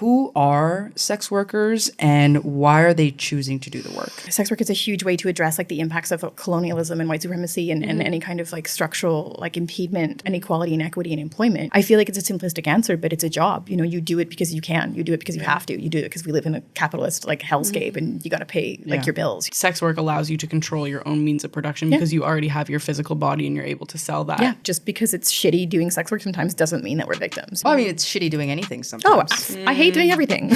Who are sex workers and why are they choosing to do the work? Sex work is a huge way to address like the impacts of colonialism and white supremacy and any kind of like structural like impediment, inequality and equity in employment. I feel like it's a simplistic answer, but it's a job. You know, you do it because you can. You do it because you have to. You do it because we live in a capitalist like hellscape and you got to pay like your bills. Sex work allows you to control your own means of production because you already have your physical body and you're able to sell that. Yeah, just because it's shitty doing sex work sometimes doesn't mean that we're victims. Well, I mean, it's shitty doing anything sometimes. I hate doing everything.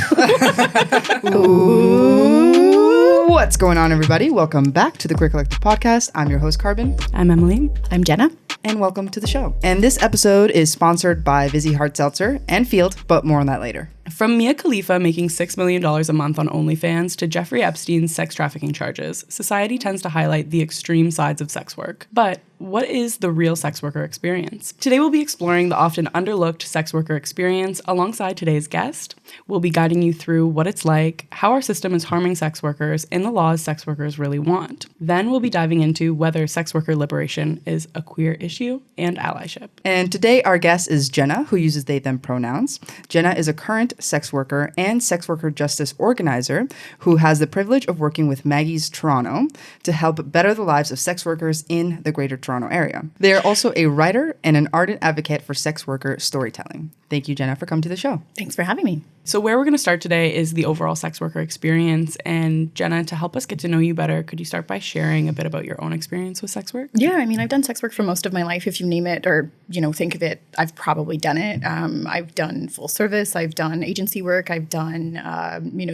Ooh. What's going on, everybody? Welcome back to the Queer Collective Podcast. I'm your host, Carbon. I'm Emily. I'm Jenna. And welcome to the show. And this episode is sponsored by Vizzy Hard Seltzer and Field, but more on that later. From Mia Khalifa making $6 million a month on OnlyFans to Jeffrey Epstein's sex trafficking charges, society tends to highlight the extreme sides of sex work. But what is the real sex worker experience? Today we'll be exploring the often underlooked sex worker experience alongside today's guest. We'll be guiding you through what it's like, how our system is harming sex workers, and the laws sex workers really want. Then we'll be diving into whether sex worker liberation is a queer issue and allyship. And today our guest is Jenna, who uses they, them pronouns. Jenna is a current sex worker and sex worker justice organizer who has the privilege of working with MAGGIES Toronto to help better the lives of sex workers in the Greater Toronto area. They are also a writer and an ardent advocate for sex worker storytelling. Thank you, Jenna, for coming to the show. Thanks for having me. So where we're going to start today is the overall sex worker experience. And Jenna, to help us get to know you better, could you start by sharing a bit about your own experience with sex work? Yeah, I mean, I've done sex work for most of my life. If you name it or, think of it, I've probably done it. I've done full service. I've done agency work. I've done,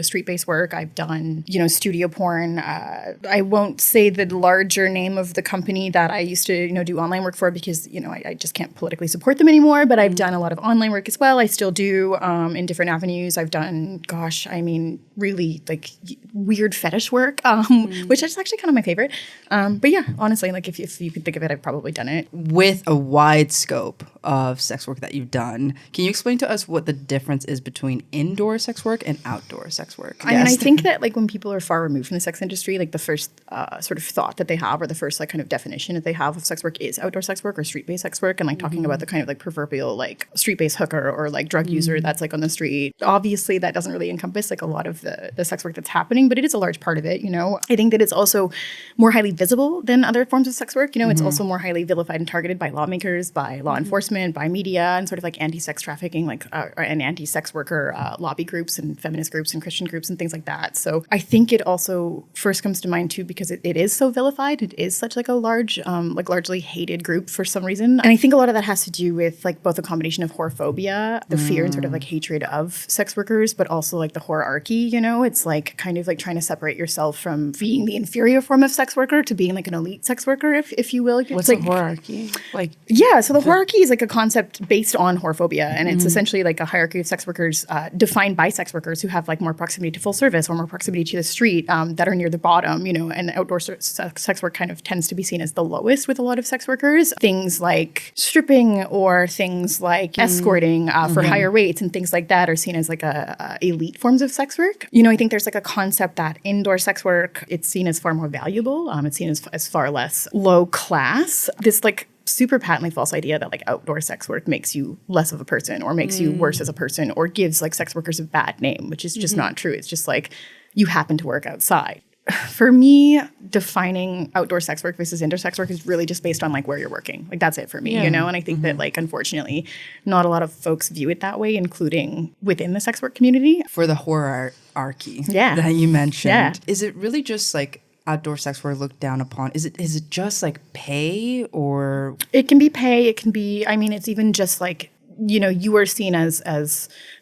street-based work. I've done, studio porn. I won't say the larger name of the company that I used to, do online work for because, I just can't politically support them anymore. But I've done a lot of online work as well. I still do in different avenues. I've done, really like weird fetish work, which is actually kind of my favorite. But yeah, honestly, like if you could think of it, I've probably done it. With a wide scope of sex work that you've done, can you explain to us what the difference is between indoor sex work and outdoor sex work? I mean, I think that like when people are far removed from the sex industry, like the first sort of thought that they have or the first like kind of definition that they have of sex work is outdoor sex work or street-based sex work. And like talking about the kind of like proverbial like street-based hooker or like drug user that's like on the street. Obviously, that doesn't really encompass like a lot of the sex work that's happening, but it is a large part of it, I think that it's also more highly visible than other forms of sex work. It's also more highly vilified and targeted by lawmakers, by law enforcement, by media, and sort of like anti-sex trafficking, and anti-sex worker lobby groups and feminist groups and Christian groups and things like that. So I think it also first comes to mind too because it is so vilified. It is such like a large, largely hated group for some reason. And I think a lot of that has to do with like both a combination of whorephobia, the fear and sort of like hatred of sex workers, but also like the whorearchy, It's like kind of like trying to separate yourself from being the inferior form of sex worker to being like an elite sex worker, if you will. What's like, a whorearchy? So the whorearchy is like a concept based on whorephobia, and it's essentially like a hierarchy of sex workers defined by sex workers who have like more proximity to full service or more proximity to the street that are near the bottom, and outdoor sex work kind of tends to be seen as the lowest with a lot of sex workers. Things like stripping or things like escorting for higher rates and things like that are seen as like a elite forms of sex work. I think there's like a concept that indoor sex work, it's seen as far more valuable. It's seen as far less low class. This like super patently false idea that like outdoor sex work makes you less of a person or makes you worse as a person or gives like sex workers a bad name, which is just not true. It's just like you happen to work outside. For me, defining outdoor sex work versus indoor sex work is really just based on like where you're working. Like that's it for me, And I think that like unfortunately, not a lot of folks view it that way, including within the sex work community. For the hierarchy that you mentioned, is it really just like outdoor sex work looked down upon? Is it just like pay or? It can be pay. It can be, it's even just like, you are seen as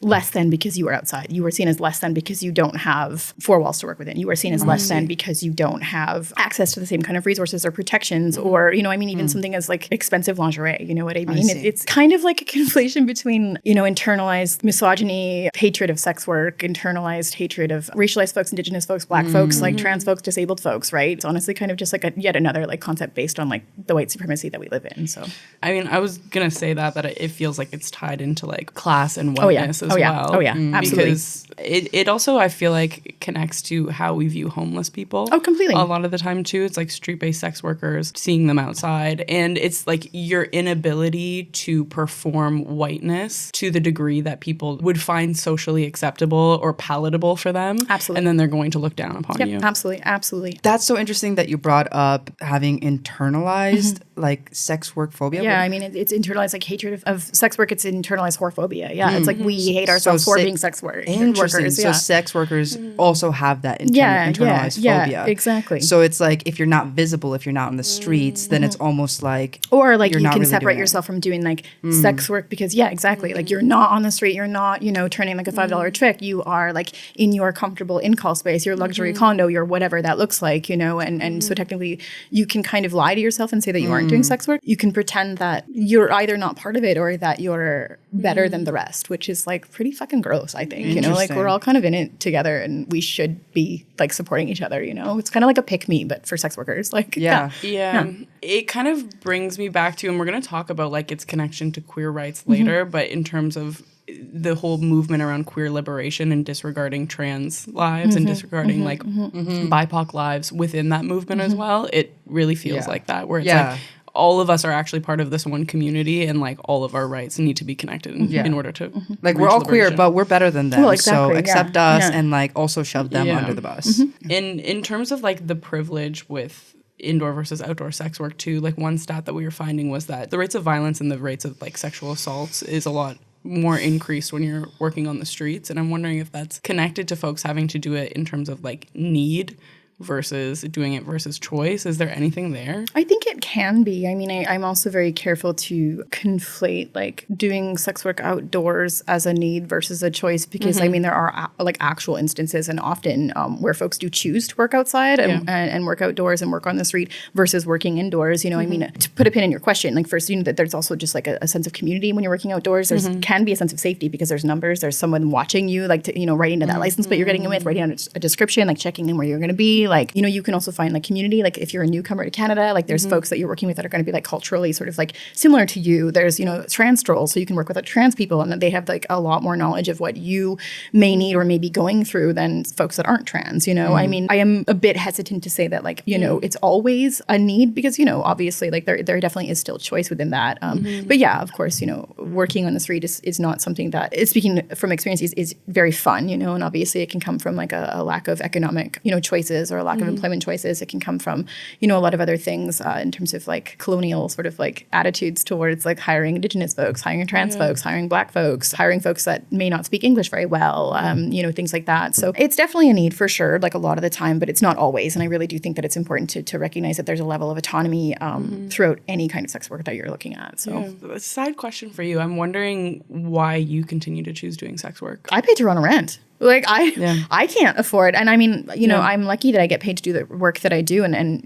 less than because you are outside. You are seen as less than because you don't have four walls to work within. You are seen as less than because you don't have access to the same kind of resources or protections or, even something as like expensive lingerie. You know what I mean? It's kind of like a conflation between, internalized misogyny, hatred of sex work, internalized hatred of racialized folks, indigenous folks, black folks, like trans folks, disabled folks, right? It's honestly kind of just like yet another like concept based on like the white supremacy that we live in. So, I was going to say that it feels like it's it's tied into like class and Oh, yeah. whiteness as Oh, yeah. well. Oh, yeah. Absolutely. Because it also, I feel like, connects to how we view homeless people. Oh, completely. A lot of the time too, it's like street-based sex workers, seeing them outside, and it's like your inability to perform whiteness to the degree that people would find socially acceptable or palatable for them. Absolutely. And then they're going to look down upon Yep, you. absolutely. Absolutely. That's so interesting that you brought up having internalized like sex work phobia. Yeah, I mean, it's internalized like hatred of sex work. It's internalized whorephobia. Yeah, it's like we hate ourselves for being sex Interesting. workers. So Yeah. sex workers also have that internalized yeah, phobia. exactly. So it's like if you're not visible, if you're not in the streets, then it's almost like Or like you're you not can really separate doing it. yourself from doing like sex work because exactly. Like you're not on the street, you're not, turning like a $5 trick. You are like in your comfortable in-call space, your luxury condo, your whatever that looks like, and so technically you can kind of lie to yourself and say that you aren't doing sex work. You can pretend that you're either not part of it or that you're better than the rest, which is like pretty fucking gross, I think. Like we're all kind of in it together and we should be like supporting each other, It's kind of like a pick me, but for sex workers. Like Yeah. It kind of brings me back to, and we're going to talk about like its connection to queer rights later, but in terms of the whole movement around queer liberation and disregarding trans lives and disregarding like BIPOC lives within that movement as well, it really feels like that, where it's like all of us are actually part of this one community and like all of our rights need to be connected in order to like we're all queer, but we're better than them. Well, exactly, so accept us Yeah. and like also shove them under the bus. In terms of like the privilege with indoor versus outdoor sex work too, like one stat that we were finding was that the rates of violence and the rates of like sexual assaults is a lot more increased when you're working on the streets. And I'm wondering if that's connected to folks having to do it in terms of like need versus doing it versus choice. Is there anything there? I think it can be. I mean, I'm also very careful to conflate like doing sex work outdoors as a need versus a choice because I mean, there are like actual instances and often where folks do choose to work outside and work outdoors and work on the street versus working indoors. I mean, to put a pin in your question, like first, that there's also just like a sense of community when you're working outdoors. There's can be a sense of safety because there's numbers, there's someone watching you, like to, writing to that license plate you're getting in with, writing down a description, like checking in where you're going to be. Like, you can also find like community. Like if you're a newcomer to Canada, like there's folks that you're working with that are going to be like culturally sort of like similar to you. There's, trans trolls, so you can work with trans people and they have like a lot more knowledge of what you may need or may be going through than folks that aren't trans, I mean, I am a bit hesitant to say that like, it's always a need because, obviously like there definitely is still choice within that. But yeah, of course, working on the street is not something that, speaking from experience, is very fun, and obviously it can come from like a lack of economic, choices or a lack of employment choices. It can come from, a lot of other things in terms of like colonial sort of like attitudes towards like hiring Indigenous folks, hiring trans folks, hiring Black folks, hiring folks that may not speak English very well, things like that. So it's definitely a need for sure, like a lot of the time, but it's not always. And I really do think that it's important to recognize that there's a level of autonomy throughout any kind of sex work that you're looking at. So a side question for you. I'm wondering why you continue to choose doing sex work. I pay Toronto rent. Like I can't afford, and I mean, I'm lucky that I get paid to do the work that I do, and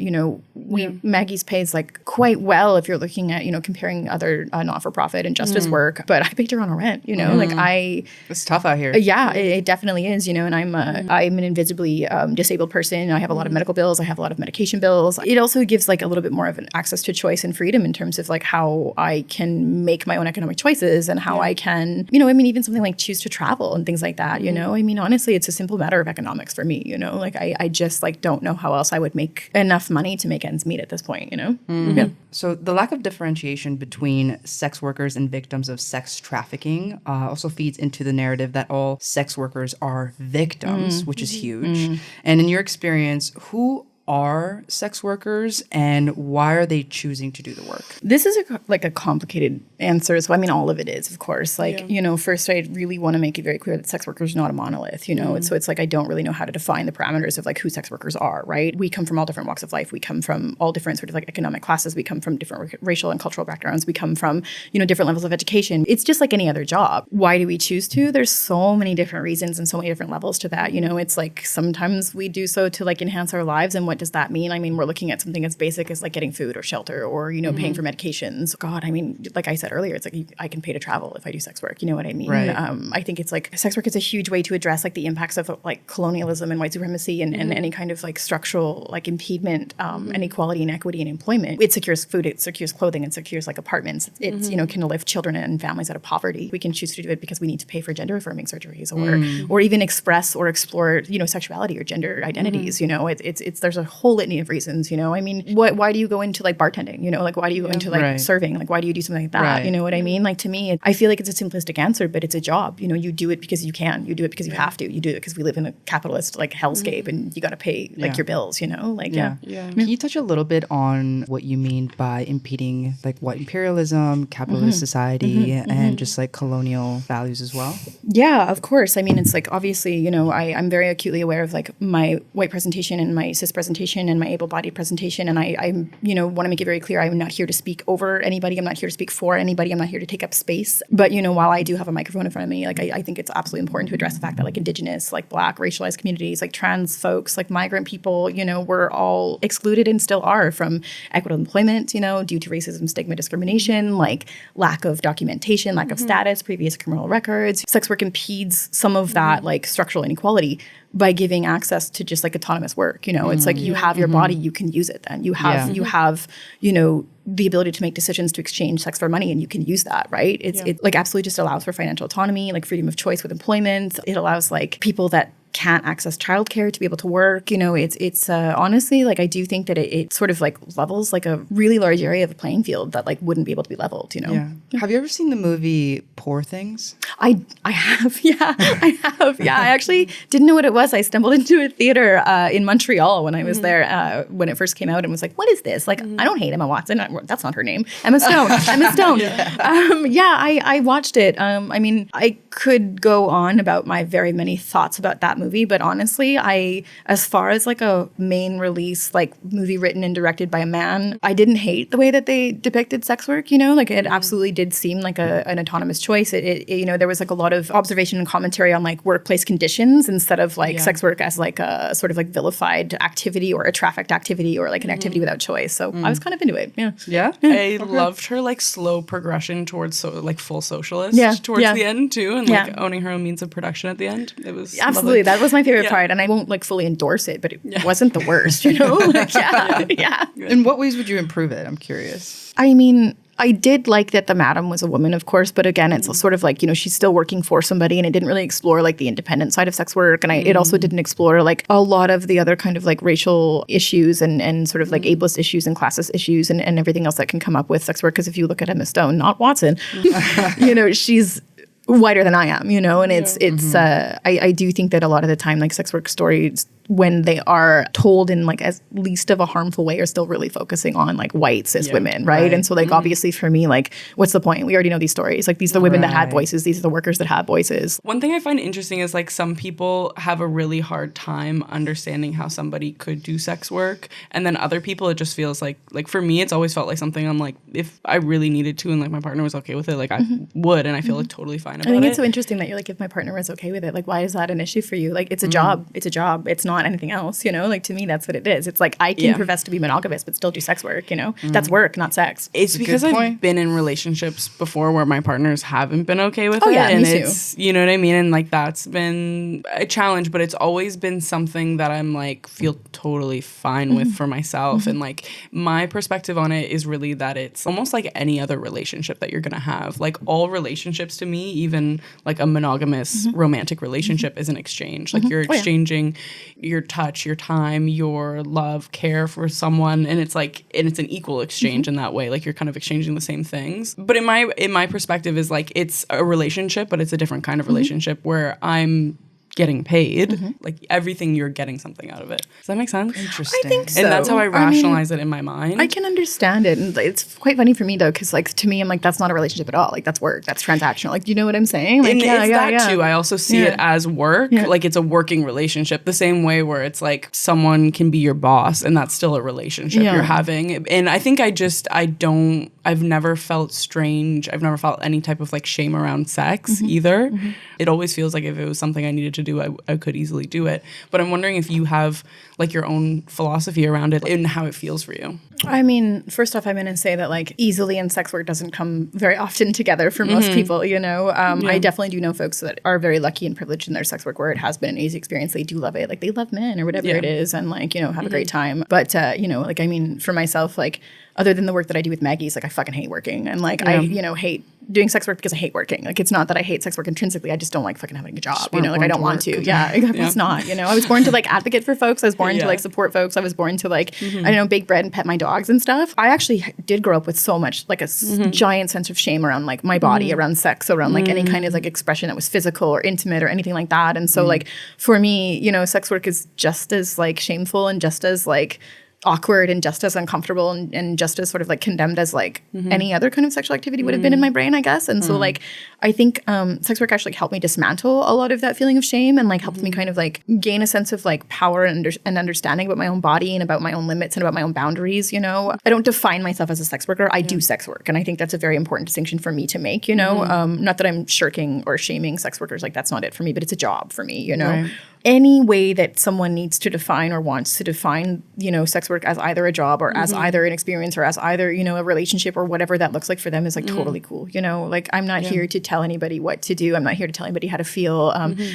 Maggie's pays like quite well if you're looking at comparing other not-for-profit and justice work. But I pay Toronto rent, like it's tough out here. Yeah, it definitely is, and I'm an invisibly disabled person. I have a lot of medical bills. I have a lot of medication bills. It also gives like a little bit more of an access to choice and freedom in terms of like how I can make my own economic choices and how I can, I mean, even something like choose to travel and things like that. I mean, honestly, it's a simple matter of economics for me. Like I just like don't know how else I would make enough money to make ends meet at this point. Yeah. So the lack of differentiation between sex workers and victims of sex trafficking also feeds into the narrative that all sex workers are victims, which is huge. And in your experience, who are sex workers and why are they choosing to do the work? This is a complicated answer. So I mean, all of it is, of course. Like, first I really want to make it very clear that sex workers are not a monolith, So it's like I don't really know how to define the parameters of like who sex workers are, right? We come from all different walks of life. We come from all different sort of like economic classes. We come from different racial and cultural backgrounds. We come from, different levels of education. It's just like any other job. Why do we choose to? There's so many different reasons and so many different levels to that. It's like sometimes we do so to like enhance our lives and what what does that mean? I mean, we're looking at something as basic as like getting food or shelter or, you know, paying for medications. God, I mean, like I said earlier, it's like I can pay to travel if I do sex work. You know what I mean? Right. I think it's like sex work is a huge way to address like the impacts of like colonialism and white supremacy and any kind of like structural like impediment, inequality and equity in employment. It secures food, it secures clothing, it secures like apartments. It's, you know, can lift children and families out of poverty. We can choose to do it because we need to pay for gender affirming surgeries or even express or explore, you know, sexuality or gender identities. You know, it's there's a whole litany of reasons, you know. I mean, why do you go into like bartending? You know, like why do you go into like serving? Like why do you do something like that? Right. You know what I mean? Like to me, I feel like it's a simplistic answer, but it's a job. You know, you do it because you can. You do it because you have to. You do it because we live in a capitalist like hellscape and you got to pay like your bills, you know? Like, Can you touch a little bit on what you mean by impeding like white imperialism, capitalist society, and just like colonial values as well? Yeah, of course. I mean, it's like obviously, you know, I'm very acutely aware of like my white presentation and my cis presentation and my able-bodied presentation. And I you know, want to make it very clear, I'm not here to speak over anybody. I'm not here to speak for anybody. I'm not here to take up space. But, you know, while I do have a microphone in front of me, like I think it's absolutely important to address the fact that like Indigenous, like Black, racialized communities, like trans folks, like migrant people, you know, we're all excluded and still are from equitable employment, you know, due to racism, stigma, discrimination, like lack of documentation, lack of status, previous criminal records. Sex work impedes some of that like structural inequality by giving access to just like autonomous work. You know, it's like you have your body, you can use it then. You have, you know, the ability to make decisions to exchange sex for money and you can use that, right? It like absolutely just allows for financial autonomy, like freedom of choice with employment. It allows like people that can't access childcare to be able to work. You know, it's honestly, like I do think that it sort of like levels like a really large area of a playing field that like wouldn't be able to be leveled, you know? Yeah. Have you ever seen the movie Poor Things? I have, yeah. I have, yeah. I actually didn't know what it was. I stumbled into a theater in Montreal when I was there when it first came out and was like, what is this? Like, I don't hate Emma Watson. That's not her name. Emma Stone. Emma Stone. I watched it. I mean, I could go on about my very many thoughts about that movie, but honestly, as far as like a main release, like movie written and directed by a man, I didn't hate the way that they depicted sex work, you know, like it absolutely did seem like an autonomous choice. It you know, there was like a lot of observation and commentary on like workplace conditions instead of like sex work as like a sort of like vilified activity or a trafficked activity or like an activity without choice. So I was kind of into it. Yeah. I loved her like slow progression towards like full socialist towards the end too, and like owning her own means of production at the end. It was absolutely lovely. That was my favorite part, and I won't like fully endorse it, but it wasn't the worst, you know? Like, In what ways would you improve it? I'm curious. I mean, I did like that the madam was a woman, of course, but again, it's sort of like, you know, she's still working for somebody, and it didn't really explore like the independent side of sex work. And it also didn't explore like a lot of the other kind of like racial issues and sort of like ableist issues and classist issues and everything else that can come up with sex work. Because if you look at Emma Stone, not Watson, you know, she's whiter than I am, you know, and I do think that a lot of the time, like sex work stories, when they are told in like as least of a harmful way, are still really focusing on like white cis women, right? And so like obviously for me, like what's the point? We already know these stories. Like these are the women that had voices. These are the workers that have voices. One thing I find interesting is like some people have a really hard time understanding how somebody could do sex work, and then other people it just feels like for me it's always felt like something I'm like, if I really needed to and like my partner was okay with it, like I would, and I feel like totally fine about it. I think it's so interesting that you're like, if my partner was okay with it, like why is that an issue for you? Like it's a job. It's a job. It's not anything else, you know? Like to me that's what it is. It's like I can profess to be monogamous but still do sex work, you know? That's work, not sex. It's because I've been in relationships before where my partners haven't been okay with it. Yeah, and me it's too. You know what I mean? And like that's been a challenge, but it's always been something that I'm like feel totally fine with for myself. And like my perspective on it is really that it's almost like any other relationship that you're gonna have. Like all relationships to me, even like a monogamous romantic relationship is an exchange. Like you're exchanging your touch, your time, your love, care for someone, and it's like, and it's an equal exchange in that way. Like you're kind of exchanging the same things. But in my perspective is like it's a relationship, but it's a different kind of relationship where I'm getting paid, like everything you're getting something out of it. Does that make sense? Interesting. I think so. And that's how I rationalize it in my mind. I can understand it. And it's quite funny for me though, because like to me, I'm like, that's not a relationship at all. Like that's work. That's transactional. Like, do you know what I'm saying? Like, and it's that too. I also see it as work. Yeah. Like it's a working relationship, the same way where it's like someone can be your boss and that's still a relationship you're having. And I think I I've never felt strange. I've never felt any type of like shame around sex either. It always feels like if it was something I needed to do, I could easily do it. But I'm wondering if you have like your own philosophy around it and how it feels for you. I mean, first off, I'm going to say that like easily and sex work doesn't come very often together for most people, you know. I definitely do know folks that are very lucky and privileged in their sex work where it has been an easy experience. They do love it. Like they love men or whatever it is and like, you know, have a great time. But, you know, like, I mean, for myself, like other than the work that I do with Maggie's, like I fucking hate working. And like I, you know, hate doing sex work because I hate working. Like it's not that I hate sex work intrinsically. I just don't like fucking having a job. You know, like I don't want to. Yeah, it's not. You know, I was born to like advocate for folks. I was born to like support folks. I was born to like, I don't know, bake bread and pet my dogs and stuff. I actually did grow up with so much like a giant sense of shame around like my body, around sex, around like any kind of like expression that was physical or intimate or anything like that. And so like for me, you know, sex work is just as like shameful and just as like awkward and just as uncomfortable and just as sort of like condemned as like any other kind of sexual activity would have been in my brain, I guess. And so like I think sex work actually helped me dismantle a lot of that feeling of shame and like helped me kind of like gain a sense of like power and understanding about my own body and about my own limits and about my own boundaries, you know. I don't define myself as a sex worker. I do sex work. And I think that's a very important distinction for me to make, you know. Not that I'm shirking or shaming sex workers. Like that's not it for me, but it's a job for me, you know. Right. Any way that someone needs to define or wants to define, you know, sex work as either a job or as either an experience or as either, you know, a relationship or whatever that looks like for them is like totally cool. You know, like I'm not here to tell anybody what to do. I'm not here to tell anybody how to feel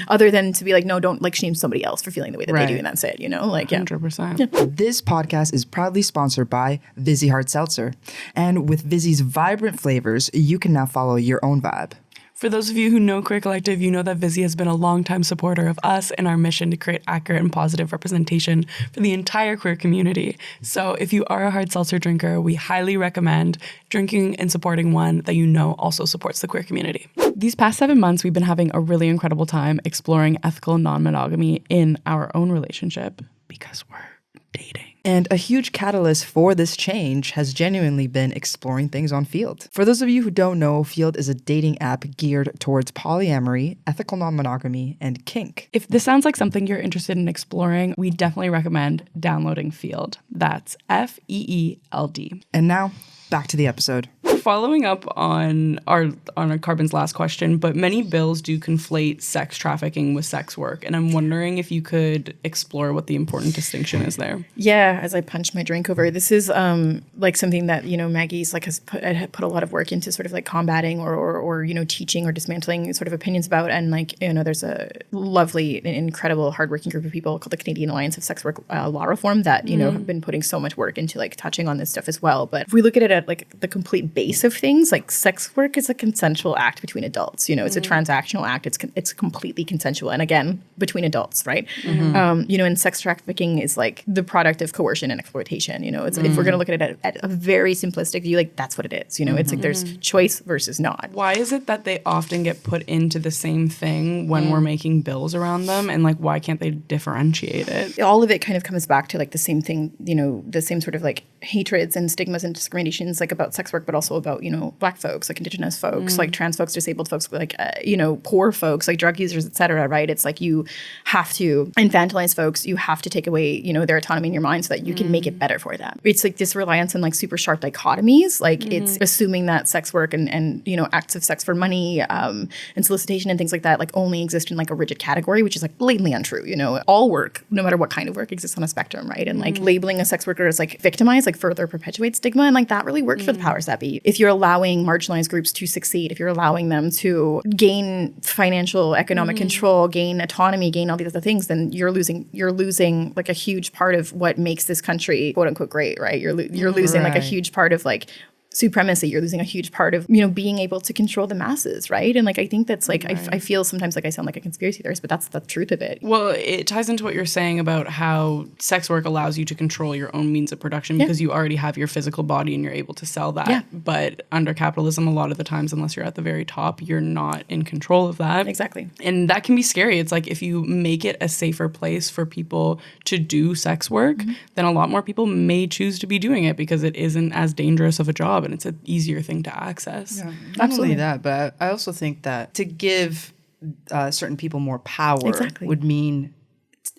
other than to be like, no, don't like shame somebody else for feeling the way that they do. And that's it, you know, like, 100%. Yeah. This podcast is proudly sponsored by Vizzy Hard Seltzer. And with Vizzy's vibrant flavors, you can now follow your own vibe. For those of you who know Queer Collective, you know that Vizzy has been a longtime supporter of us and our mission to create accurate and positive representation for the entire queer community. So if you are a hard seltzer drinker, we highly recommend drinking and supporting one that you know also supports the queer community. These past 7 months, we've been having a really incredible time exploring ethical non-monogamy in our own relationship because we're dating. And a huge catalyst for this change has genuinely been exploring things on Field. For those of you who don't know, Field is a dating app geared towards polyamory, ethical non-monogamy, and kink. If this sounds like something you're interested in exploring, we definitely recommend downloading Field. That's FEELD. And now, back to the episode. Following up on Carbon's last question, but many bills do conflate sex trafficking with sex work. And I'm wondering if you could explore what the important distinction is there. Yeah, as I punch my drink over, this is like something that, you know, Maggie's like has put a lot of work into sort of like combating or you know, teaching or dismantling sort of opinions about. And like, you know, there's a lovely and incredible hardworking group of people called the Canadian Alliance of Sex Work Law Reform that, you know, have been putting so much work into like touching on this stuff as well. But if we look at it at like the complete base of things, like sex work is a consensual act between adults. You know, it's a transactional act. It's completely consensual, and again, between adults, right? You know, and sex trafficking is like the product of coercion and exploitation. You know, it's if we're going to look at it at a very simplistic view, like that's what it is. You know, it's like there's choice versus not. Why is it that they often get put into the same thing when we're making bills around them, and like why can't they differentiate it? All of it kind of comes back to like the same thing. You know, the same sort of like hatreds and stigmas and discriminations like about sex work, but also about, you know, Black folks, like Indigenous folks, like trans folks, disabled folks, like, you know, poor folks, like drug users, et cetera, right? It's like you have to infantilize folks. You have to take away, you know, their autonomy in your mind so that you can make it better for them. It's like this reliance on like super sharp dichotomies. Like it's assuming that sex work and, you know, acts of sex for money and solicitation and things like that, like only exist in like a rigid category, which is like blatantly untrue. You know, all work, no matter what kind of work, exists on a spectrum, right? And like labeling a sex worker as like victimized, like further perpetuates stigma. And like that really works for the powers that be. If you're allowing marginalized groups to succeed, if you're allowing them to gain financial, economic control, gain autonomy, gain all these other things, then you're losing like a huge part of what makes this country quote unquote great, right? You're losing like a huge part of like supremacy. You're losing a huge part of, you know, being able to control the masses, right? And like I think that's like I feel sometimes like I sound like a conspiracy theorist, but that's the truth of it. Well, it ties into what you're saying about how sex work allows you to control your own means of production because you already have your physical body and you're able to sell that. Yeah. But under capitalism, a lot of the times, unless you're at the very top, you're not in control of that. Exactly. And that can be scary. It's like if you make it a safer place for people to do sex work, then a lot more people may choose to be doing it because it isn't as dangerous of a job. And it's an easier thing to access. Yeah, not only that, but I also think that to give certain people more power would mean,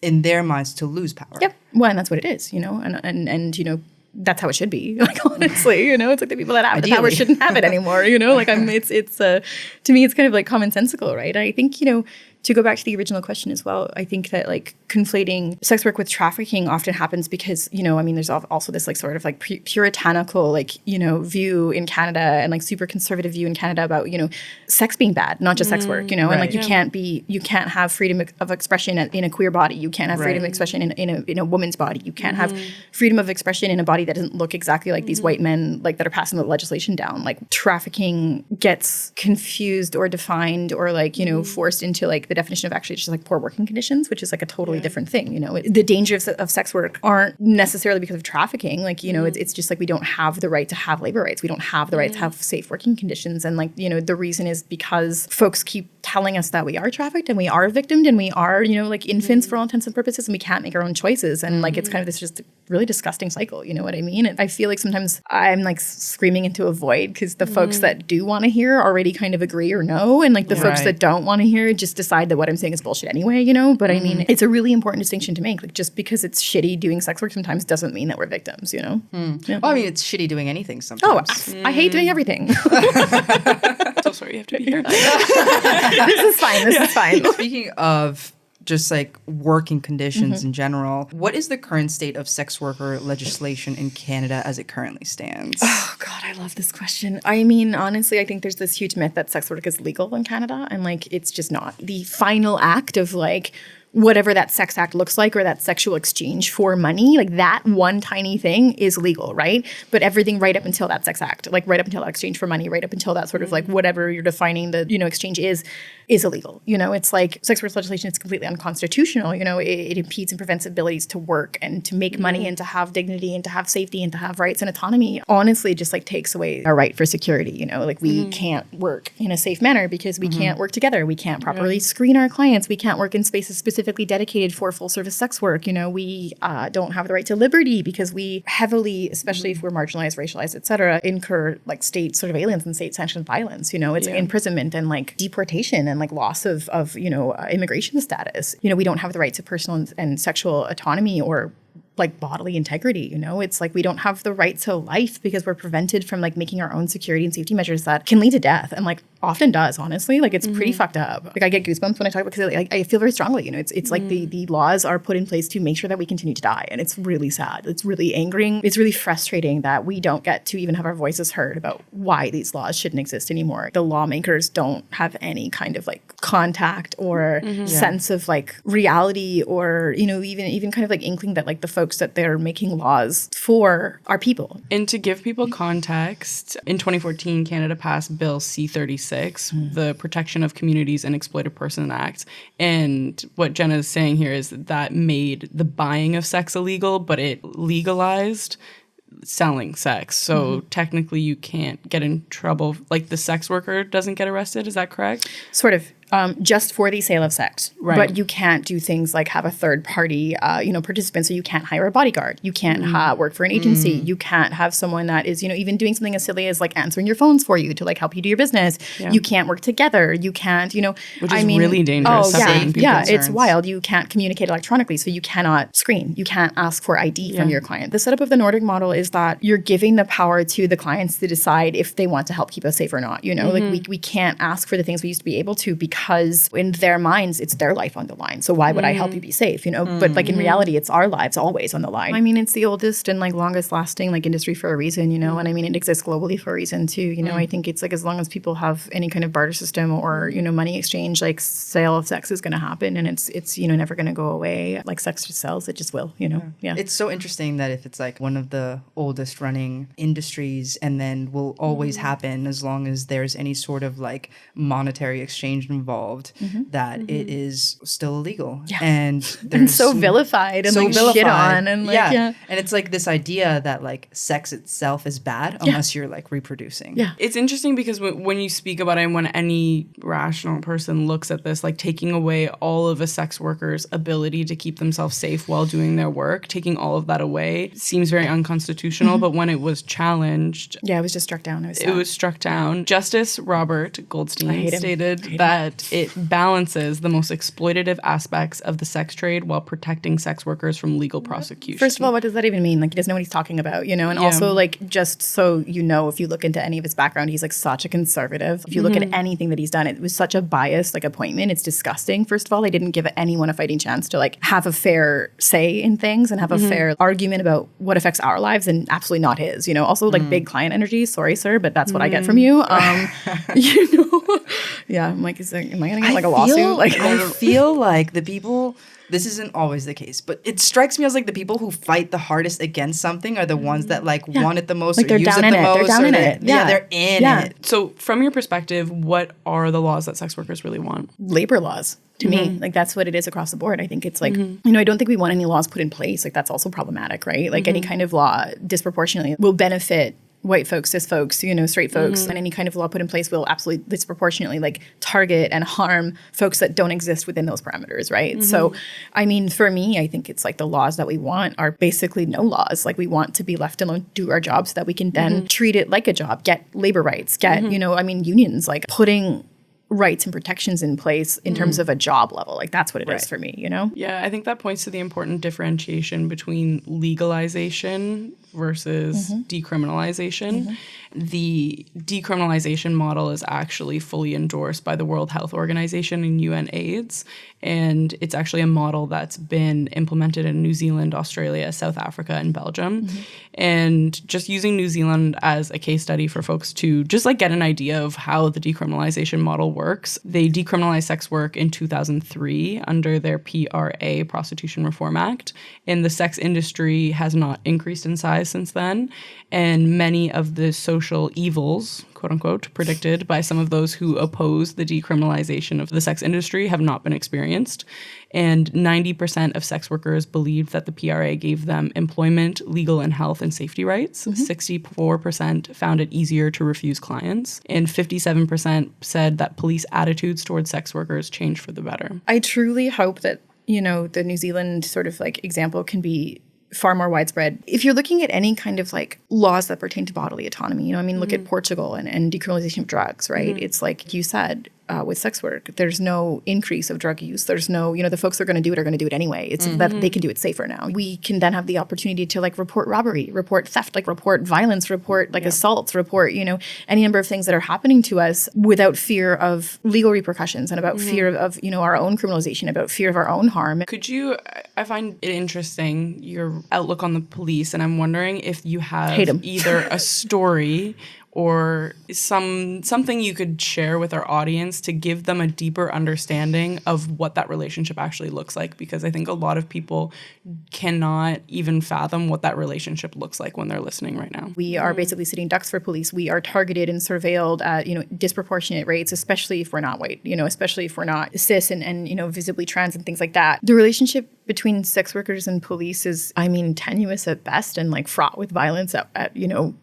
in their minds, to lose power. Yep. Well, and that's what it is, you know, and you know, that's how it should be. Like, honestly, you know, it's like the people that have the power shouldn't have it anymore, you know, like to me, it's kind of like commonsensical, right? I think, you know, to go back to the original question as well, I think that like conflating sex work with trafficking often happens because, you know, I mean, there's also this like sort of like puritanical, like, you know, view in Canada and like super conservative view in Canada about, you know, sex being bad, not just sex work, you know, and like you can't have freedom of expression in a queer body. You can't have freedom of expression in a woman's body. You can't have freedom of expression in a body that doesn't look exactly like these white men like that are passing the legislation down. Like trafficking gets confused or defined or like, you know, forced into like the definition of actually just like poor working conditions, which is like a totally different thing. You know, the dangers of sex work aren't necessarily because of trafficking. Like, you know, it's just like we don't have the right to have labor rights. We don't have the right to have safe working conditions. And like, you know, the reason is because folks keep telling us that we are trafficked and we are victimed and we are, you know, like infants for all intents and purposes and we can't make our own choices. And like, it's kind of this just really disgusting cycle. You know what I mean? And I feel like sometimes I'm like screaming into a void because the folks that do want to hear already kind of agree or no. And like the folks that don't want to hear just decide that what I'm saying is bullshit anyway, you know? But I mean, it's a really important distinction to make. Like just because it's shitty doing sex work sometimes doesn't mean that we're victims, you know? Yeah. Well, I mean, it's shitty doing anything sometimes. I hate doing everything. So sorry you have to be here. This is fine. This is fine. Speaking of just like working conditions in general, what is the current state of sex worker legislation in Canada as it currently stands? Oh God, I love this question. I mean, honestly, I think there's this huge myth that sex work is legal in Canada, and like it's just not. The final act of like whatever that sex act looks like or that sexual exchange for money, like that one tiny thing is legal, right? But everything right up until that sex act, like right up until that exchange for money, right up until that sort of like whatever you're defining the, you know, exchange is illegal. You know, it's like sex work legislation is completely unconstitutional. You know, it impedes and prevents abilities to work and to make money and to have dignity and to have safety and to have rights and autonomy. Honestly, it just like takes away our right for security. You know, like we can't work in a safe manner because we can't work together. We can't properly screen our clients. We can't work in spaces specifically dedicated for full service sex work. You know, we don't have the right to liberty because we heavily, especially if we're marginalized, racialized, et cetera, incur like state sort of aliens and state sanctioned violence. You know, it's imprisonment and like deportation and like loss of you know, immigration status. You know, we don't have the right to personal and sexual autonomy or like bodily integrity. You know, it's like we don't have the right to life because we're prevented from like making our own security and safety measures that can lead to death and like often does, honestly. Like it's pretty fucked up. Like I get goosebumps when I talk about it because I feel very strongly, you know, it's like the laws are put in place to make sure that we continue to die. And it's really sad. It's really angering. It's really frustrating that we don't get to even have our voices heard about why these laws shouldn't exist anymore. The lawmakers don't have any kind of like contact or sense of like reality or, you know, even kind of like inkling that like the folks that they're making laws for are people. And to give people context, in 2014, Canada passed Bill C-36, the Protection of Communities and Exploited Person Act. And what Jenna is saying here is that made the buying of sex illegal, but it legalized selling sex. So technically you can't get in trouble. Like the sex worker doesn't get arrested. Is that correct? Sort of. Just for the sale of sex. Right. But you can't do things like have a third party, you know, participant. So you can't hire a bodyguard. You can't work for an agency. You can't have someone that is, you know, even doing something as silly as like answering your phones for you to like help you do your business. Yeah. You can't work together. You can't, you know. Which is really dangerous. Oh, yeah, it's wild. You can't communicate electronically. So you cannot screen. You can't ask for ID from your client. The setup of the Nordic model is that you're giving the power to the clients to decide if they want to help keep us safe or not. You know, like we can't ask for the things we used to be able to because in their minds, it's their life on the line. So why would I help you be safe? You know, but like in reality, it's our lives always on the line. I mean, it's the oldest and like longest lasting like industry for a reason, you know, and I mean, it exists globally for a reason too. You know, I think it's like as long as people have any kind of barter system or, you know, money exchange, like sale of sex is going to happen and it's, you know, never going to go away. Like sex just sells, it just will, you know. Yeah. It's so interesting that if it's like one of the oldest running industries and then will always happen as long as there's any sort of like monetary exchange involved, that it is still illegal. Yeah. And so vilified and so like vilified. Shit on. And like, And it's like this idea that like sex itself is bad unless you're like reproducing. Yeah. It's interesting because when you speak about it and when any rational person looks at this, like taking away all of a sex worker's ability to keep themselves safe while doing their work, taking all of that away seems very unconstitutional. But when it was challenged... Yeah, it was just struck down. It was struck down. Justice Robert Goldstein stated that that it balances the most exploitative aspects of the sex trade while protecting sex workers from legal prosecution. First of all, what does that even mean? Like, he doesn't know what he's talking about, you know? And also, like, just so you know, if you look into any of his background, he's like such a conservative. If you look at anything that he's done, it was such a biased like appointment. It's disgusting. First of all, they didn't give anyone a fighting chance to like have a fair say in things and have a fair argument about what affects our lives, and absolutely not his, you know? Also, like, big client energy. Sorry, sir, but that's what I get from you. You know? Yeah, I'm like, am I going to get like a lawsuit? Like, I feel like the people, this isn't always the case, but it strikes me as like the people who fight the hardest against something are the ones that like want it the most, like or they're use down it in the it. most. They're down in it. Yeah, they're in it. So from your perspective, what are the laws that sex workers really want? Labor laws. To me, like, that's what it is across the board. I think it's like, you know, I don't think we want any laws put in place. Like, that's also problematic, right? Like, any kind of law disproportionately will benefit white folks, cis folks, you know, straight folks, and any kind of law put in place will absolutely disproportionately like target and harm folks that don't exist within those parameters, right? So, I mean, for me, I think it's like the laws that we want are basically no laws. Like, we want to be left alone, do our job so that we can then treat it like a job, get labor rights, get, you know, I mean, unions, like putting rights and protections in place in terms of a job level. Like, that's what it is for me, you know? Yeah, I think that points to the important differentiation between legalization versus decriminalization. The decriminalization model is actually fully endorsed by the World Health Organization and UNAIDS, and it's actually a model that's been implemented in New Zealand, Australia, South Africa, and Belgium. And just using New Zealand as a case study for folks to just like get an idea of how the decriminalization model works. They decriminalized sex work in 2003 under their PRA, Prostitution Reform Act, and the sex industry has not increased in size since then. And many of the social evils, quote unquote, predicted by some of those who oppose the decriminalization of the sex industry have not been experienced. And 90% of sex workers believed that the PRA gave them employment, legal and health and safety rights. 64% found it easier to refuse clients. And 57% said that police attitudes towards sex workers changed for the better. I truly hope that, you know, the New Zealand sort of like example can be far more widespread. If you're looking at any kind of like laws that pertain to bodily autonomy, you know, I mean, look at Portugal and decriminalization of drugs, right? It's like you said, with sex work, there's no increase of drug use. There's no, you know, the folks that are going to do it anyway. It's that they can do it safer now. We can then have the opportunity to like report robbery, report theft, like report violence, report like assaults, report, you know, any number of things that are happening to us without fear of legal repercussions and about fear of, you know, our own criminalization, about fear of our own harm. Could you, I find it interesting, your outlook on the police, and I'm wondering if you have either a story or something you could share with our audience to give them a deeper understanding of what that relationship actually looks like, because I think a lot of people cannot even fathom what that relationship looks like when they're listening right now. We are basically sitting ducks for police. We are targeted and surveilled at, you know, disproportionate rates, especially if we're not white, you know, especially if we're not cis and you know, visibly trans and things like that. The relationship between sex workers and police is, I mean, tenuous at best and like fraught with violence at you know,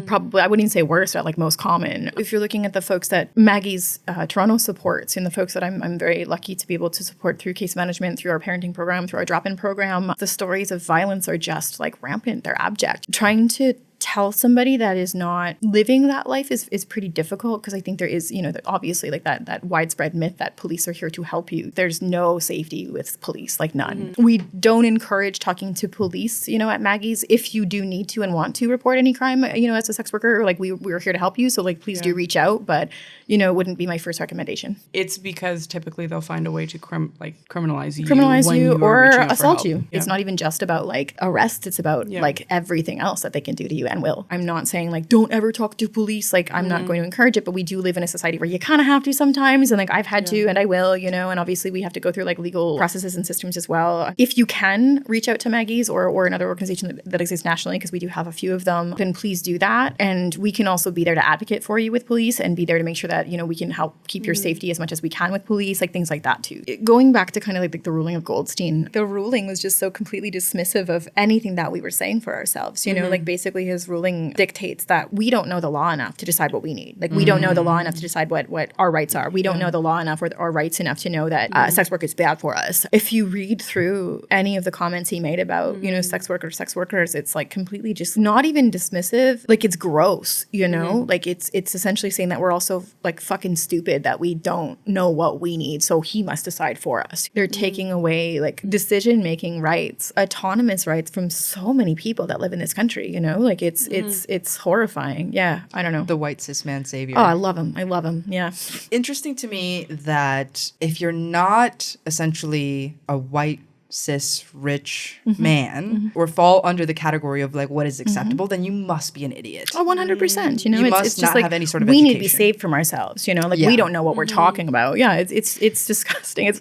probably, I wouldn't even say worst, at like most common. If you're looking at the folks that MAGGIES Toronto supports and the folks that I'm very lucky to be able to support through case management, through our parenting program, through our drop-in program, the stories of violence are just like rampant. They're abject. Trying to tell somebody that is not living that life is pretty difficult, because I think there is, you know, obviously like that widespread myth that police are here to help you. There's no safety with police, like none. We don't encourage talking to police, you know, at MAGGIES. If you do need to and want to report any crime, you know, as a sex worker, like we're here to help you. So like, please do reach out. But, you know, it wouldn't be my first recommendation. It's because typically they'll find a way to criminalize you. Criminalize you or assault you. Yeah. It's not even just about like arrest. It's about like everything else that they can do to you and will. I'm not saying like, don't ever talk to police. Like, I'm not going to encourage it, but we do live in a society where you kind of have to sometimes. And like, I've had to, and I will, you know, and obviously we have to go through like legal processes and systems as well. If you can reach out to MAGGIES or another organization that exists nationally, because we do have a few of them, then please do that. And we can also be there to advocate for you with police and be there to make sure that, you know, we can help keep your safety as much as we can with police, like things like that too. Going back to kind of like the ruling of Goldstein, the ruling was just so completely dismissive of anything that we were saying for ourselves, you know, like basically his China's ruling dictates that we don't know the law enough to decide what we need. Like, we don't know the law enough to decide what our rights are. We don't know the law enough or our rights enough to know that sex work is bad for us. If you read through any of the comments he made about, sex workers, it's like completely just not even dismissive. Like, it's gross, Like, it's essentially saying that we're also like fucking stupid, that we don't know what we need, so he must decide for us. They're taking away like decision-making rights, autonomous rights from so many people that live in this country, Like, it's horrifying. Yeah, I don't know. The white cis man savior. Oh, I love him. Yeah. Interesting to me that if you're not essentially a white cis rich man or fall under the category of like what is acceptable, then you must be an idiot. Oh, 100%. You must it's just not like have any sort of we education. need to be saved from ourselves. Like we don't know what we're talking about. Yeah, it's disgusting.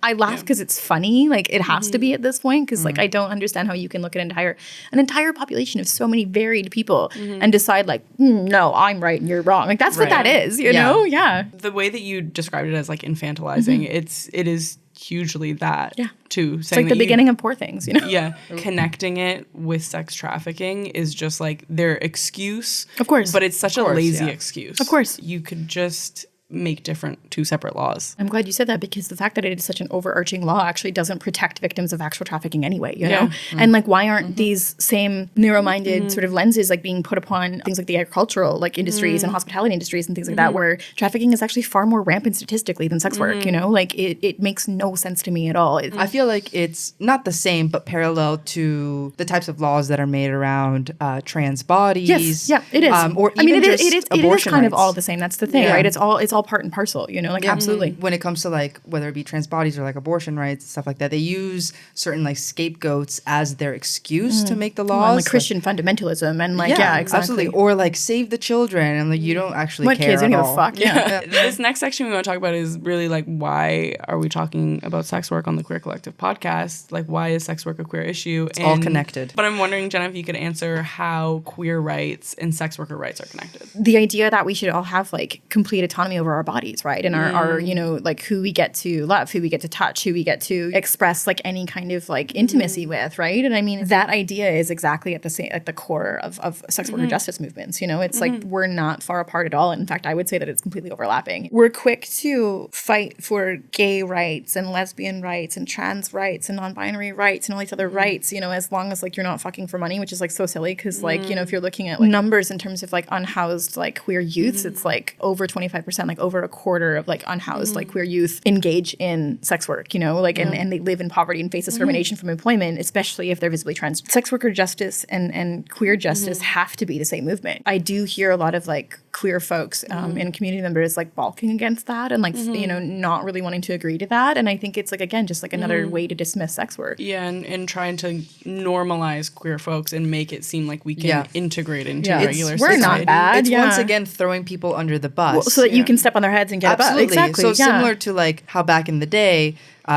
I laugh because it's funny. Like, it has to be at this point, because like I don't understand how you can look at an entire population of so many varied people and decide like, no, I'm right and you're wrong. Like, that's what that is. You know? Yeah. The way that you described it as like infantilizing, it is hugely that too. It's like the beginning of Poor Things, Yeah. Connecting it with sex trafficking is just like their excuse. Of course. But it's such a lazy excuse. Of course. You could just make two separate laws. I'm glad you said that, because the fact that it is such an overarching law actually doesn't protect victims of actual trafficking anyway, know? And like, why aren't these same narrow-minded sort of lenses like being put upon things like the agricultural like industries and hospitality industries and things like that, where trafficking is actually far more rampant statistically than sex work, Like, it makes no sense to me at all. I feel like it's not the same, but parallel to the types of laws that are made around trans bodies. Yes, yeah, it is. Or even it is kind rights. of all the same. That's the thing, right? It's all part and parcel, like absolutely. When it comes to like whether it be trans bodies or like abortion rights, stuff like that, they use certain like scapegoats as their excuse to make the laws. And, like Christian fundamentalism and like exactly. Absolutely. Or like save the children, and like you don't actually care kids don't at give all. a fuck. Yeah. This next section we want to talk about is really like, why are we talking about sex work on the Queer Collective podcast? Like, why is sex work a queer issue? It's all connected. But I'm wondering, Jenna, if you could answer how queer rights and sex worker rights are connected. The idea that we should all have like complete autonomy over our bodies, right? And our like who we get to love, who we get to touch, who we get to express like any kind of like intimacy with, right? And I mean, that idea is exactly at the core of sex worker justice movements. It's like we're not far apart at all. In fact, I would say that it's completely overlapping. We're quick to fight for gay rights and lesbian rights and trans rights and non-binary rights and all these other rights, as long as like you're not fucking for money, which is like so silly, because like, if you're looking at like numbers in terms of like unhoused like queer youths, it's like over 25%, like over a quarter of like unhoused like queer youth engage in sex work, like and they live in poverty and face discrimination from employment, especially if they're visibly trans. Sex worker justice and queer justice have to be the same movement. I do hear a lot of like queer folks and community members like balking against that and like not really wanting to agree to that, and I think it's like, again, just like another way to dismiss sex work. Yeah, and trying to normalize queer folks and make it seem like we can integrate into regular society. We're not bad. It's once again throwing people under the bus, so that you can step on their heads and get absolutely. Exactly. So similar to like how back in the day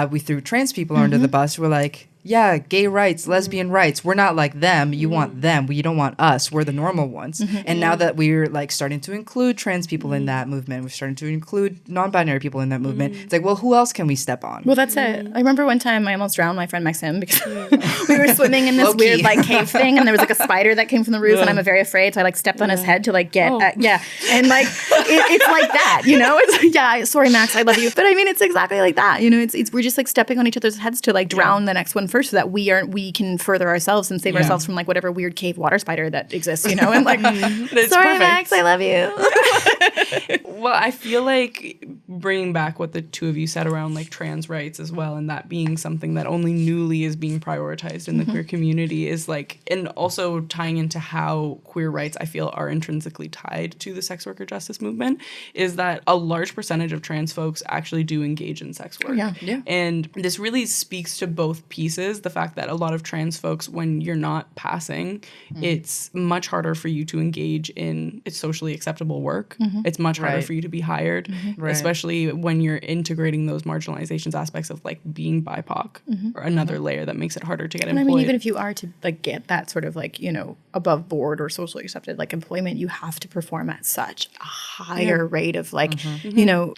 we threw trans people under the bus. We're like, yeah, gay rights, lesbian rights. We're not like them. You want them. You don't want us. We're the normal ones. And now that we're like starting to include trans people in that movement, we're starting to include non-binary people in that movement. It's like, well, who else can we step on? Well, that's it. I remember one time I almost drowned my friend Maxim because we were swimming in this weird like cave thing, and there was like a spider that came from the roof, and I'm very afraid, so I like stepped on his head to like get and like it's like that, It's sorry, Max, I love you, but I mean, it's exactly like that, It's we're just like stepping on each other's heads to like drown the next one first, so that we can further ourselves and save ourselves from like whatever weird cave water spider that exists, and like sorry, Max, I love you. Well, I feel like bringing back what the two of you said around like trans rights as well, and that being something that only newly is being prioritized in the queer community is like, and also tying into how queer rights I feel are intrinsically tied to the sex worker justice movement, is that a large percentage of trans folks actually do engage in sex work. Yeah. And this really speaks to both pieces. The fact that a lot of trans folks, when you're not passing, it's much harder for you to engage in socially acceptable work. It's much harder for you to be hired, especially when you're integrating those marginalizations aspects of like being BIPOC, or another layer that makes it harder to get employed. I mean, even if you are to like get that sort of like, above board or socially accepted like employment, you have to perform at such a higher rate of like,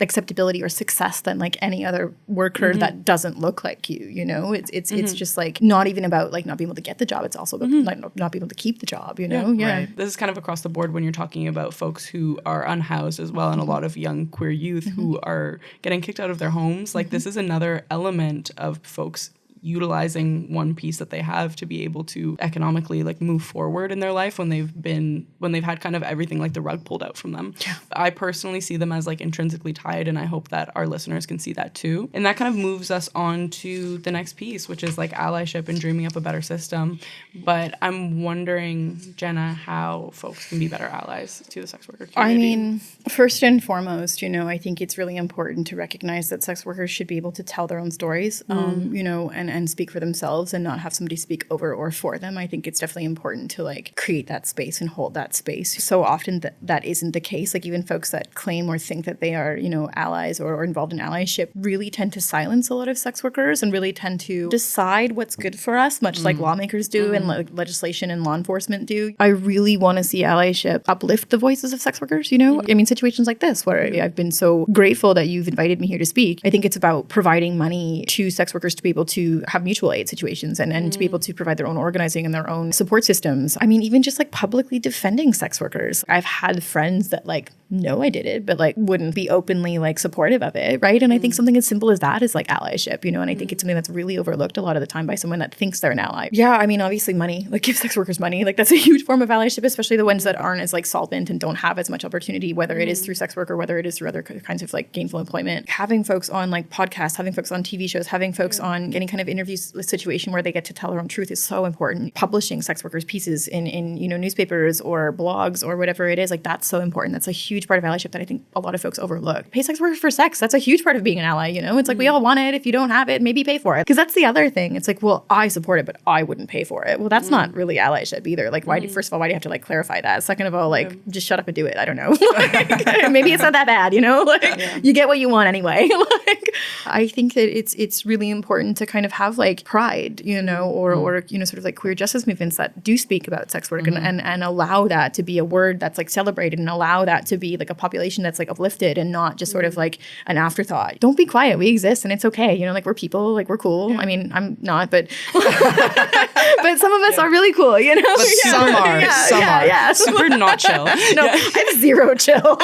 acceptability or success than like any other worker that doesn't look like you, you know? It's just like not even about like not being able to get the job. It's also about like not being able to keep the job, you know? Yeah. Right. This is kind of across the board when you're talking about folks who are unhoused as well, and a lot of young queer youth who are getting kicked out of their homes. Like this is another element of folks utilizing one piece that they have to be able to economically like move forward in their life when they've had kind of everything like the rug pulled out from them. Yeah. I personally see them as like intrinsically tied, and I hope that our listeners can see that too. And that kind of moves us on to the next piece, which is like allyship and dreaming up a better system. But I'm wondering, Jenna, how folks can be better allies to the sex worker community. I mean, first and foremost, you know, I think it's really important to recognize that sex workers should be able to tell their own stories, you know, and speak for themselves and not have somebody speak over or for them. I think it's definitely important to like create that space and hold that space. So often that isn't the case. Like even folks that claim or think that they are, you know, allies or involved in allyship really tend to silence a lot of sex workers and really tend to decide what's good for us, much like lawmakers do and like legislation and law enforcement do. I really want to see allyship uplift the voices of sex workers, you know? I mean, situations like this where I've been so grateful that you've invited me here to speak. I think it's about providing money to sex workers to be able to have mutual aid situations and to be able to provide their own organizing and their own support systems. I mean, even just like publicly defending sex workers. I've had friends that like know I did it, but like wouldn't be openly like supportive of it, right? And I think something as simple as that is like allyship, you know, and I think it's something that's really overlooked a lot of the time by someone that thinks they're an ally. Yeah, I mean, obviously money, like give sex workers money, like that's a huge form of allyship, especially the ones that aren't as like solvent and don't have as much opportunity, whether it is through sex work or whether it is through other kinds of like gainful employment. Having folks on like podcasts, having folks on TV shows, having folks on any kind of interviews situation where they get to tell their own truth is so important. Publishing sex workers' pieces in you know, newspapers or blogs or whatever it is, like that's so important. That's a huge part of allyship that I think a lot of folks overlook. Pay sex workers for sex. That's a huge part of being an ally, you know? It's like we all want it. If you don't have it, maybe pay for it. Because that's the other thing. It's like, well, I support it, but I wouldn't pay for it. Well, that's not really allyship either. Like, first of all, why do you have to like clarify that? Second of all, like, just shut up and do it. I don't know. Like, maybe it's not that bad, you know? Like, you get what you want anyway. Like, I think that it's really important to kind of have like pride, you know, or you know, sort of like queer justice movements that do speak about sex work and allow that to be a word that's like celebrated and allow that to be like a population that's like uplifted and not just sort of like an afterthought. Don't be quiet. We exist and it's okay. You know, like we're people, like we're cool. I mean, I'm not, but but some of us are really cool, you know? But some are. Some are. Yeah. Super not chill. No, I'm zero chill.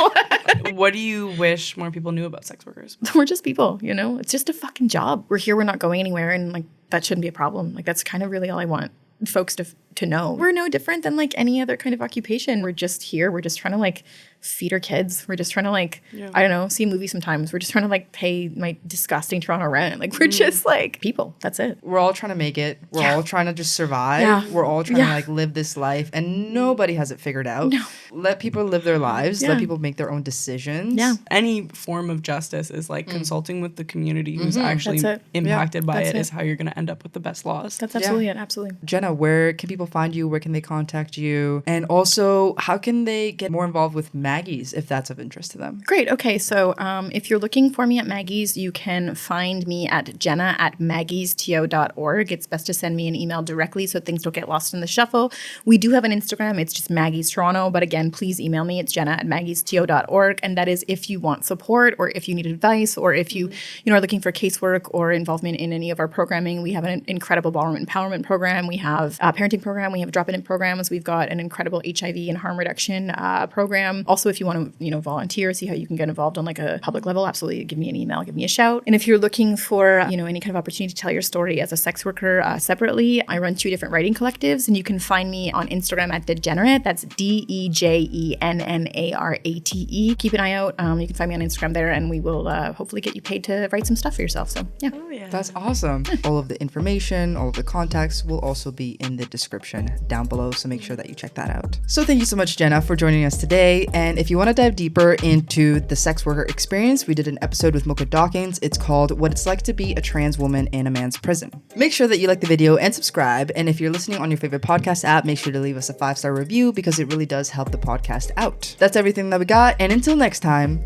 What do you wish more people knew about sex workers? We're just people, you know? It's just a fucking job. We're here. We're not going anywhere. And like, that shouldn't be a problem. Like, that's kind of really all I want folks to know. We're no different than like any other kind of occupation. We're just here. We're just trying to like feed our kids. We're just trying to like, I don't know, see a movie sometimes. We're just trying to like pay my disgusting Toronto rent. Like we're just like people. That's it. We're all trying to make it. We're all trying to just survive. Yeah. We're all trying to like live this life and nobody has it figured out. No. Let people live their lives. Let people make their own decisions. Yeah. Any form of justice is like consulting with the community who's actually impacted by it is how you're going to end up with the best laws. That's absolutely it. Absolutely. Jenna, where can people find you? Where can they contact you? And also, how can they get more involved with MAGGIES if that's of interest to them? Great. Okay. So if you're looking for me at MAGGIES, you can find me at jenna@maggiesto.org. It's best to send me an email directly so things don't get lost in the shuffle. We do have an Instagram. It's just Maggie's Toronto. But again, please email me. It's jenna@maggiesto.org. And that is if you want support or if you need advice or if you are looking for casework or involvement in any of our programming. We have an incredible ballroom empowerment program. We have a parenting program. We have drop-in programs. We've got an incredible HIV and harm reduction program. Also, if you want to, volunteer, see how you can get involved on like a public level, absolutely give me an email, give me a shout. And if you're looking for, any kind of opportunity to tell your story as a sex worker separately, I run 2 different writing collectives, and you can find me on Instagram at Degenerate. That's DEJENNARATE. Keep an eye out. You can find me on Instagram there, and we will hopefully get you paid to write some stuff for yourself. So yeah. Oh, yeah. That's awesome. All of the information, all of the contacts will also be in the description down below, so make sure that you check that out. So thank you so much, Jenna, for joining us today. And if you want to dive deeper into the sex worker experience, we did an episode with Mocha Dawkins. It's called What It's Like to Be a Trans Woman in a Man's Prison. Make sure that you like the video and subscribe. And if you're listening on your favorite podcast app, make sure to leave us a 5-star review because it really does help the podcast out. That's everything that we got. And until next time,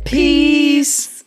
peace.